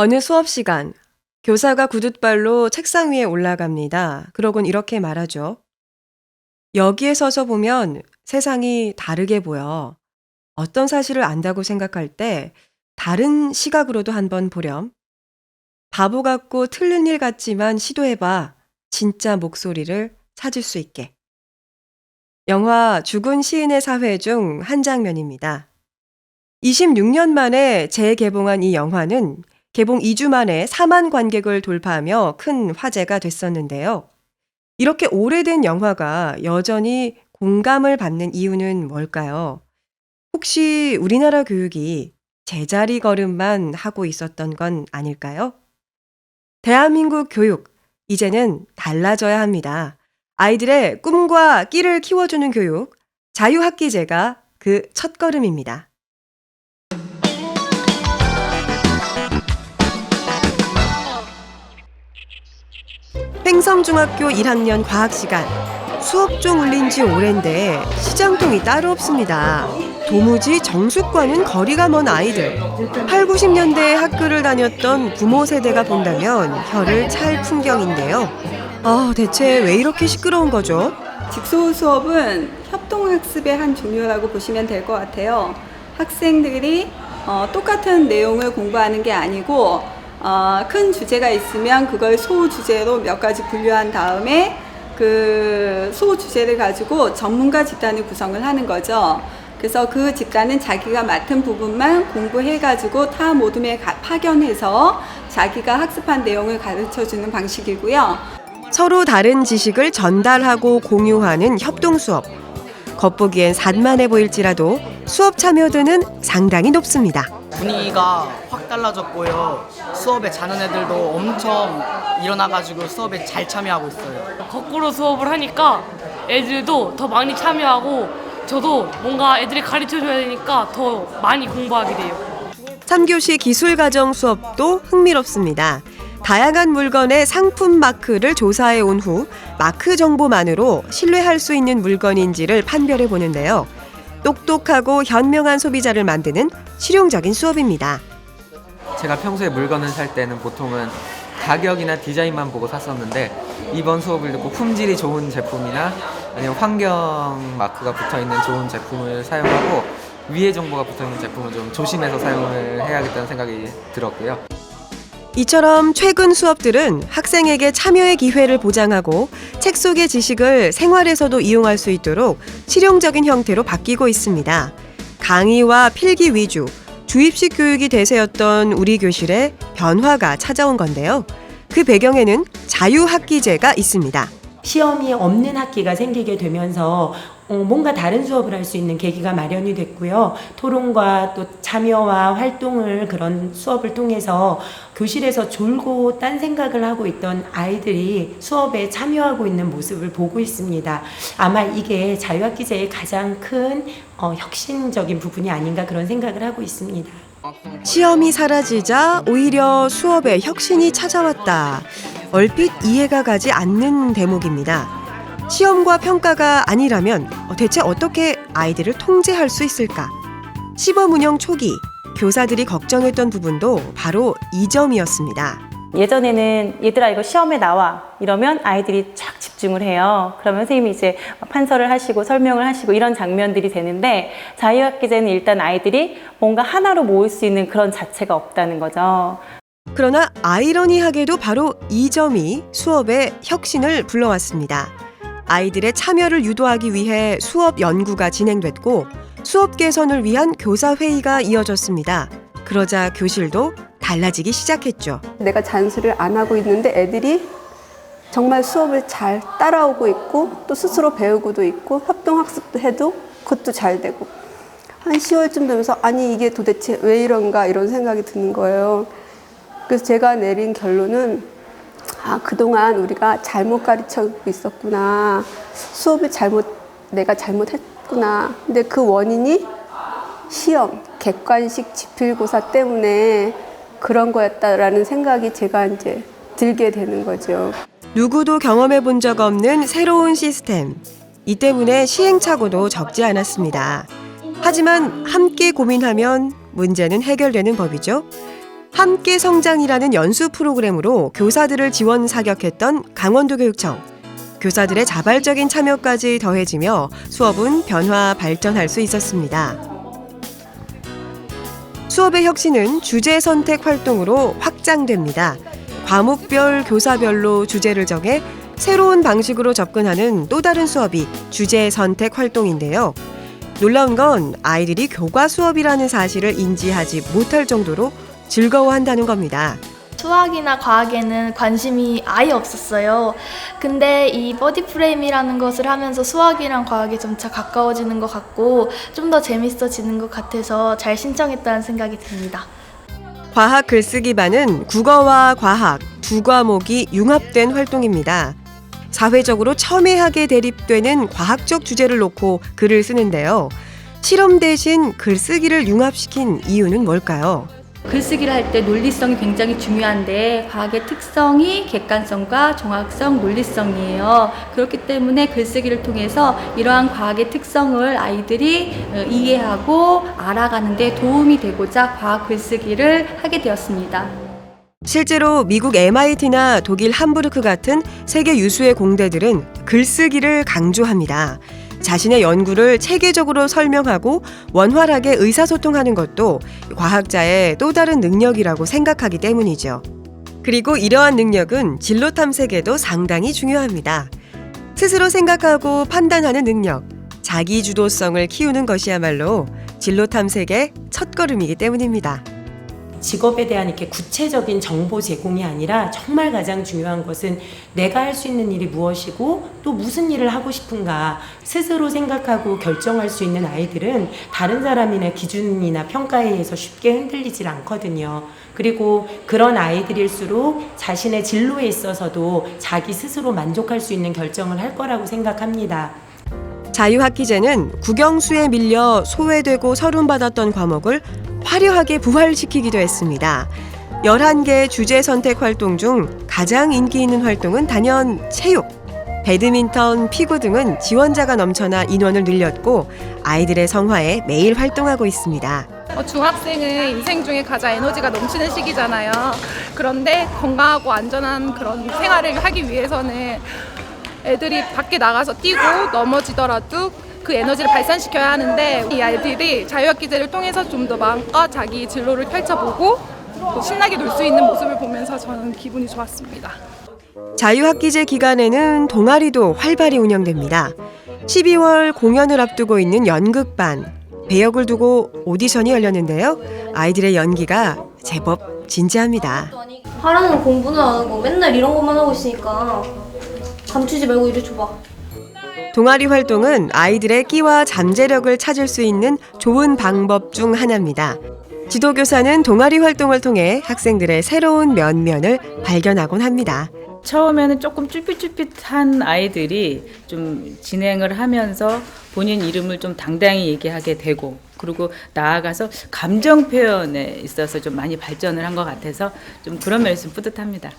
어느 수업 시간, 교사가 구둣발로 책상 위에 올라갑니다. 그러곤 이렇게 말하죠. 여기에 서서 보면 세상이 다르게 보여. 어떤 사실을 안다고 생각할 때 다른 시각으로도 한번 보렴. 바보 같고 틀린 일 같지만 시도해봐. 진짜 목소리를 찾을 수 있게. 영화 죽은 시인의 사회 중 한 장면입니다. 26년 만에 재개봉한 이 영화는 개봉 2주 만에 4만 관객을 돌파하며 큰 화제가 됐었는데요. 이렇게 오래된 영화가 여전히 공감을 받는 이유는 뭘까요? 혹시 우리나라 교육이 제자리 걸음만 하고 있었던 건 아닐까요? 대한민국 교육, 이제는 달라져야 합니다. 아이들의 꿈과 끼를 키워주는 교육, 자유학기제가 그 첫걸음입니다. 횡성중학교 1학년 과학시간. 수업 좀 울린 지 오랜데 시장통이 따로 없습니다. 도무지 정숙과는 거리가 먼 아이들. 8, 90년대에 학교를 다녔던 부모 세대가 본다면 혀를 찰 풍경인데요. 대체 왜 이렇게 시끄러운 거죠? 직소 수업은 협동학습의 한 종류라고 보시면 될 것 같아요. 학생들이 똑같은 내용을 공부하는 게 아니고 큰 주제가 있으면 그걸 소주제로 몇 가지 분류한 다음에 그 소주제를 가지고 전문가 집단을 구성을 하는 거죠. 그래서 그 집단은 자기가 맡은 부분만 공부해가지고 타 모둠에 파견해서 자기가 학습한 내용을 가르쳐주는 방식이고요. 서로 다른 지식을 전달하고 공유하는 협동 수업. 겉보기엔 산만해 보일지라도 수업 참여도는 상당히 높습니다. 분위기가 확 달라졌고요. 수업에 자는 애들도 엄청 일어나가지고 수업에 잘 참여하고 있어요. 거꾸로 수업을 하니까 애들도 더 많이 참여하고 저도 뭔가 애들이 가르쳐줘야 되니까 더 많이 공부하게 돼요. 3교시 기술과정 수업도 흥미롭습니다. 다양한 물건의 상품 마크를 조사해 온 후 마크 정보만으로 신뢰할 수 있는 물건인지를 판별해 보는데요. 똑똑하고 현명한 소비자를 만드는 실용적인 수업입니다. 제가 평소에 물건을 살 때는 보통은 가격이나 디자인만 보고 샀었는데 이번 수업을 듣고 품질이 좋은 제품이나 아니면 환경 마크가 붙어있는 좋은 제품을 사용하고 위해 정보가 붙어있는 제품을 좀 조심해서 사용을 해야겠다는 생각이 들었고요. 이처럼 최근 수업들은 학생에게 참여의 기회를 보장하고 책 속의 지식을 생활에서도 이용할 수 있도록 실용적인 형태로 바뀌고 있습니다. 강의와 필기 위주, 주입식 교육이 대세였던 우리 교실에 변화가 찾아온 건데요. 그 배경에는 자유학기제가 있습니다. 시험이 없는 학기가 생기게 되면서 뭔가 다른 수업을 할 수 있는 계기가 마련이 됐고요. 토론과 또 참여와 활동을 그런 수업을 통해서 교실에서 졸고 딴 생각을 하고 있던 아이들이 수업에 참여하고 있는 모습을 보고 있습니다. 아마 이게 자유학기제의 가장 큰 혁신적인 부분이 아닌가 그런 생각을 하고 있습니다. 시험이 사라지자 오히려 수업에 혁신이 찾아왔다. 얼핏 이해가 가지 않는 대목입니다. 시험과 평가가 아니라면 대체 어떻게 아이들을 통제할 수 있을까? 시범 운영 초기, 교사들이 걱정했던 부분도 바로 이 점이었습니다. 예전에는 얘들아 이거 시험에 나와 이러면 아이들이 쫙 집중을 해요. 그러면 선생님이 이제 판서를 하시고 설명을 하시고 이런 장면들이 되는데 자유학기제는 일단 아이들이 뭔가 하나로 모을 수 있는 그런 자체가 없다는 거죠. 그러나 아이러니하게도 바로 이 점이 수업의 혁신을 불러왔습니다. 아이들의 참여를 유도하기 위해 수업 연구가 진행됐고 수업 개선을 위한 교사 회의가 이어졌습니다. 그러자 교실도 달라지기 시작했죠. 내가 잔소리를 안 하고 있는데 애들이 정말 수업을 잘 따라오고 있고 또 스스로 배우고도 있고 협동학습도 해도 그것도 잘 되고 한 10월쯤 되면서 아니 이게 도대체 왜 이런가 이런 생각이 드는 거예요. 그래서 제가 내린 결론은 그동안 우리가 잘못 가르치고 있었구나. 수업을 내가 잘못했구나. 근데 그 원인이 시험, 객관식 지필고사 때문에 그런 거였다라는 생각이 제가 이제 들게 되는 거죠. 누구도 경험해 본 적 없는 새로운 시스템. 이 때문에 시행착오도 적지 않았습니다. 하지만 함께 고민하면 문제는 해결되는 법이죠. 함께 성장이라는 연수 프로그램으로 교사들을 지원 사격했던 강원도교육청. 교사들의 자발적인 참여까지 더해지며 수업은 변화 발전할 수 있었습니다. 수업의 혁신은 주제 선택 활동으로 확장됩니다. 과목별, 교사별로 주제를 정해 새로운 방식으로 접근하는 또 다른 수업이 주제 선택 활동인데요. 놀라운 건 아이들이 교과 수업이라는 사실을 인지하지 못할 정도로 즐거워한다는 겁니다. 수학이나 과학에는 관심이 아예 없었어요. 근데 이 버디프레임이라는 것을 하면서 수학이랑 과학이 점차 가까워지는 것 같고 좀 더 재밌어지는 것 같아서 잘 신청했다는 생각이 듭니다. 과학 글쓰기반은 국어와 과학 두 과목이 융합된 활동입니다. 사회적으로 첨예하게 대립되는 과학적 주제를 놓고 글을 쓰는데요. 실험 대신 글쓰기를 융합시킨 이유는 뭘까요? 글쓰기를 할 때 논리성이 굉장히 중요한데 과학의 특성이 객관성과 종합성, 논리성이에요. 그렇기 때문에 글쓰기를 통해서 이러한 과학의 특성을 아이들이 이해하고 알아가는 데 도움이 되고자 과학 글쓰기를 하게 되었습니다. 실제로 미국 MIT나 독일 함부르크 같은 세계 유수의 공대들은 글쓰기를 강조합니다. 자신의 연구를 체계적으로 설명하고 원활하게 의사소통하는 것도 과학자의 또 다른 능력이라고 생각하기 때문이죠. 그리고 이러한 능력은 진로 탐색에도 상당히 중요합니다. 스스로 생각하고 판단하는 능력, 자기 주도성을 키우는 것이야말로 진로 탐색의 첫걸음이기 때문입니다. 직업에 대한 이렇게 구체적인 정보 제공이 아니라 정말 가장 중요한 것은 내가 할 수 있는 일이 무엇이고 또 무슨 일을 하고 싶은가 스스로 생각하고 결정할 수 있는 아이들은 다른 사람이나 기준이나 평가에 의해서 쉽게 흔들리질 않거든요. 그리고 그런 아이들일수록 자신의 진로에 있어서도 자기 스스로 만족할 수 있는 결정을 할 거라고 생각합니다. 자유학기제는 국영수에 밀려 소외되고 서름받았던 과목을 화려하게 부활시키기도 했습니다. 11개 주제 선택 활동 중 가장 인기 있는 활동은 단연 체육, 배드민턴, 피구 등은 지원자가 넘쳐나 인원을 늘렸고 아이들의 성화에 매일 활동하고 있습니다. 중학생은 인생 중에 가장 에너지가 넘치는 시기잖아요. 그런데 건강하고 안전한 그런 생활을 하기 위해서는 애들이 밖에 나가서 뛰고 넘어지더라도 그 에너지를 발산시켜야 하는데 이 아이들이 자유학기제를 통해서 좀 더 마음껏 자기 진로를 펼쳐보고 또 신나게 놀 수 있는 모습을 보면서 저는 기분이 좋았습니다. 자유학기제 기간에는 동아리도 활발히 운영됩니다. 12월 공연을 앞두고 있는 연극반, 배역을 두고 오디션이 열렸는데요. 아이들의 연기가 제법 진지합니다. 하라는 공부는 안 하고 맨날 이런 것만 하고 있으니까 감추지 말고 이리 줘봐. 동아리 활동은 아이들의 끼와 잠재력을 찾을 수 있는 좋은 방법 중 하나입니다. 지도교사는 동아리 활동을 통해 학생들의 새로운 면면을 발견하곤 합니다. 처음에는 조금 쭈삣쭈삣한 아이들이 좀 진행을 하면서 본인 이름을 좀 당당히 얘기하게 되고 그리고 나아가서 감정 표현에 있어서 좀 많이 발전을 한 것 같아서 좀 그런 면에서 뿌듯합니다.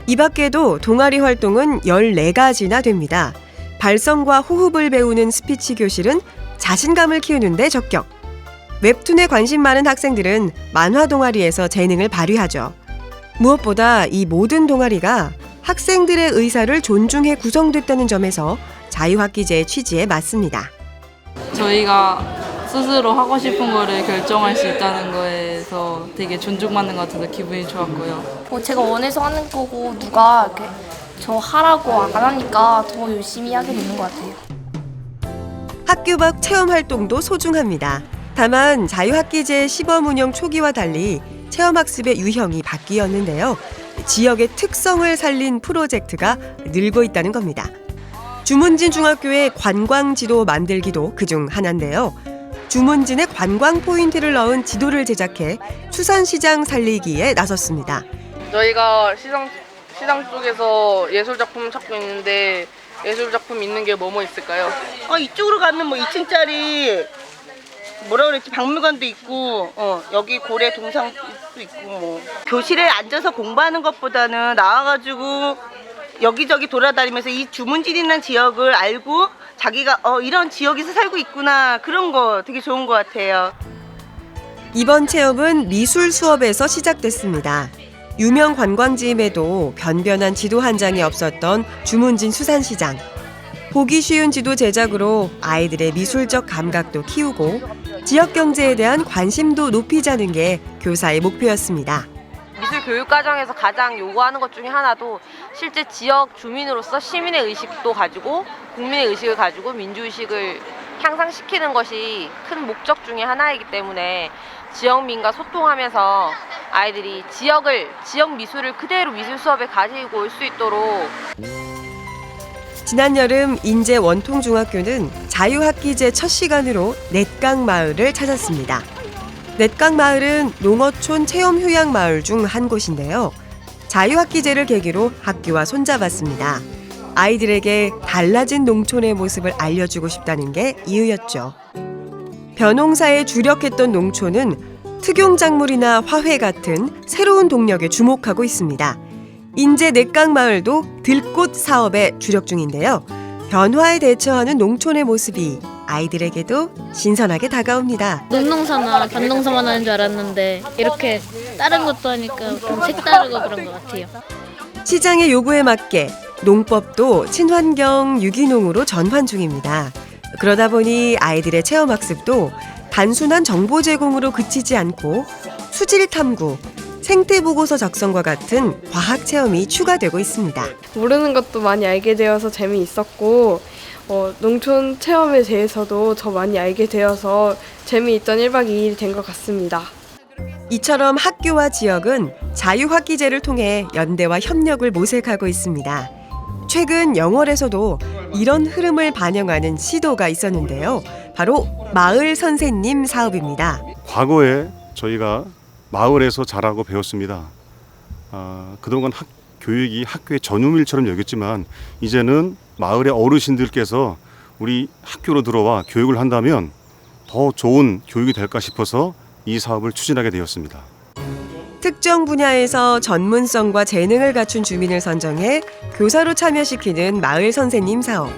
이 밖에도 동아리 활동은 14가지나 됩니다. 발성과 호흡을 배우는 스피치 교실은 자신감을 키우는 데 적격. 웹툰에 관심 많은 학생들은 만화 동아리에서 재능을 발휘하죠. 무엇보다 이 모든 동아리가 학생들의 의사를 존중해 구성됐다는 점에서 자유학기제의 취지에 맞습니다. 저희가 스스로 하고 싶은 거를 결정할 수 있다는 거에서 되게 존중받는 것 같아서 기분이 좋았고요. 제가 원해서 하는 거고 누가 이렇게 저 하라고 안 하니까 더 열심히 하게 되는 것 같아요. 학교 밖 체험 활동도 소중합니다. 다만 자유학기제 시범 운영 초기와 달리 체험학습의 유형이 바뀌었는데요. 지역의 특성을 살린 프로젝트가 늘고 있다는 겁니다. 주문진 중학교의 관광지도 만들기도 그중 하나인데요. 주문진의 관광 포인트를 넣은 지도를 제작해 수산시장 살리기에 나섰습니다. 저희가 시장 쪽에서 예술작품 찾고 있는데 예술작품 있는 게 뭐뭐 있을까요? 이쪽으로 가면 뭐 2층짜리 뭐라 그랬지 박물관도 있고 여기 고래 동상도 있고 뭐 교실에 앉아서 공부하는 것보다는 나와가지고 여기저기 돌아다니면서 이 주문진이라는 지역을 알고 자기가 이런 지역에서 살고 있구나 그런 거 되게 좋은 것 같아요. 이번 체험은 미술 수업에서 시작됐습니다. 유명 관광지임에도 변변한 지도 한 장이 없었던 주문진 수산시장. 보기 쉬운 지도 제작으로 아이들의 미술적 감각도 키우고 지역 경제에 대한 관심도 높이자는 게 교사의 목표였습니다. 미술 교육 과정에서 가장 요구하는 것 중에 하나도 실제 지역 주민으로서 시민의 의식도 가지고 국민의 의식을 가지고 민주의식을 향상시키는 것이 큰 목적 중에 하나이기 때문에 지역민과 소통하면서 아이들이 지역 미술을 그대로 미술 수업에 가지고 올 수 있도록. 지난 여름 인제 원통중학교는 자유학기제 첫 시간으로 넷강마을을 찾았습니다. 넷강마을은 농어촌 체험휴양마을 중 한 곳인데요. 자유학기제를 계기로 학교와 손잡았습니다. 아이들에게 달라진 농촌의 모습을 알려주고 싶다는 게 이유였죠. 벼농사에 주력했던 농촌은 특용작물이나 화훼 같은 새로운 동력에 주목하고 있습니다. 인제 넷강마을도 들꽃 사업에 주력 중인데요. 변화에 대처하는 농촌의 모습이 아이들에게도 신선하게 다가옵니다. 농농사나 밭농사만 하는 줄 알았는데 이렇게 다른 것도 하니까 좀 색다르고 그런 것 같아요. 시장의 요구에 맞게 농법도 친환경 유기농으로 전환 중입니다. 그러다 보니 아이들의 체험학습도 단순한 정보 제공으로 그치지 않고 수질 탐구, 생태 보고서 작성과 같은 과학 체험이 추가되고 있습니다. 모르는 것도 많이 알게 되어서 재미있었고 농촌 체험에 대해서도 더 많이 알게 되어서 재미있던 1박 2일이 된 것 같습니다. 이처럼 학교와 지역은 자유학기제를 통해 연대와 협력을 모색하고 있습니다. 최근 영월에서도 이런 흐름을 반영하는 시도가 있었는데요. 바로 마을 선생님 사업입니다. 과거에 저희가 마을에서 자라고 배웠습니다. 그동안 교육이 학교의 전유밀처럼 여겼지만 이제는 마을의 어르신들께서 우리 학교로 들어와 교육을 한다면 더 좋은 교육이 될까 싶어서 이 사업을 추진하게 되었습니다. 특정 분야에서 전문성과 재능을 갖춘 주민을 선정해 교사로 참여시키는 마을 선생님 사업.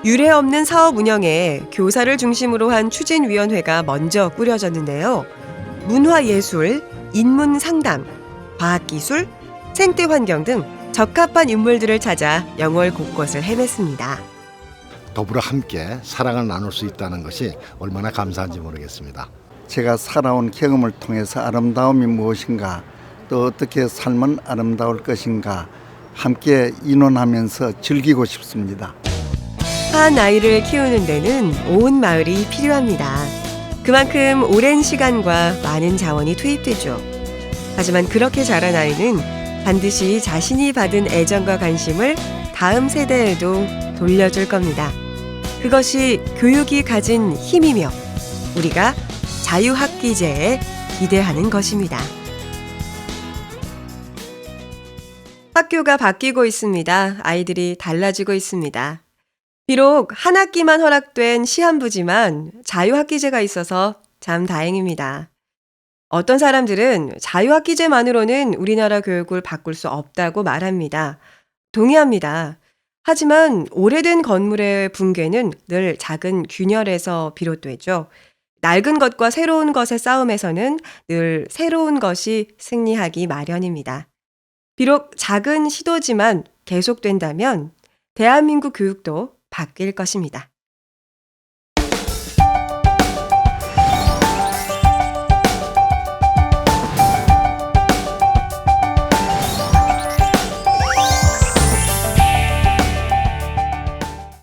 유례 없는 사업 운영에 교사를 중심으로 한 추진위원회가 먼저 꾸려졌는데요. 문화예술, 인문상담, 과학기술, 생태환경 등 적합한 인물들을 찾아 영월 곳곳을 헤맸습니다. 더불어 함께 사랑을 나눌 수 있다는 것이 얼마나 감사한지 모르겠습니다. 제가 살아온 경험을 통해서 아름다움이 무엇인가, 또 어떻게 살면 아름다울 것인가 함께 의논하면서 즐기고 싶습니다. 한 아이를 키우는 데는 온 마을이 필요합니다. 그만큼 오랜 시간과 많은 자원이 투입되죠. 하지만 그렇게 자란 아이는 반드시 자신이 받은 애정과 관심을 다음 세대에도 돌려줄 겁니다. 그것이 교육이 가진 힘이며 우리가 자유학기제에 기대하는 것입니다. 학교가 바뀌고 있습니다. 아이들이 달라지고 있습니다. 비록 한 학기만 허락된 시한부지만 자유학기제가 있어서 참 다행입니다. 어떤 사람들은 자유학기제만으로는 우리나라 교육을 바꿀 수 없다고 말합니다. 동의합니다. 하지만 오래된 건물의 붕괴는 늘 작은 균열에서 비롯되죠. 낡은 것과 새로운 것의 싸움에서는 늘 새로운 것이 승리하기 마련입니다. 비록 작은 시도지만 계속된다면 대한민국 교육도 바뀔 것입니다.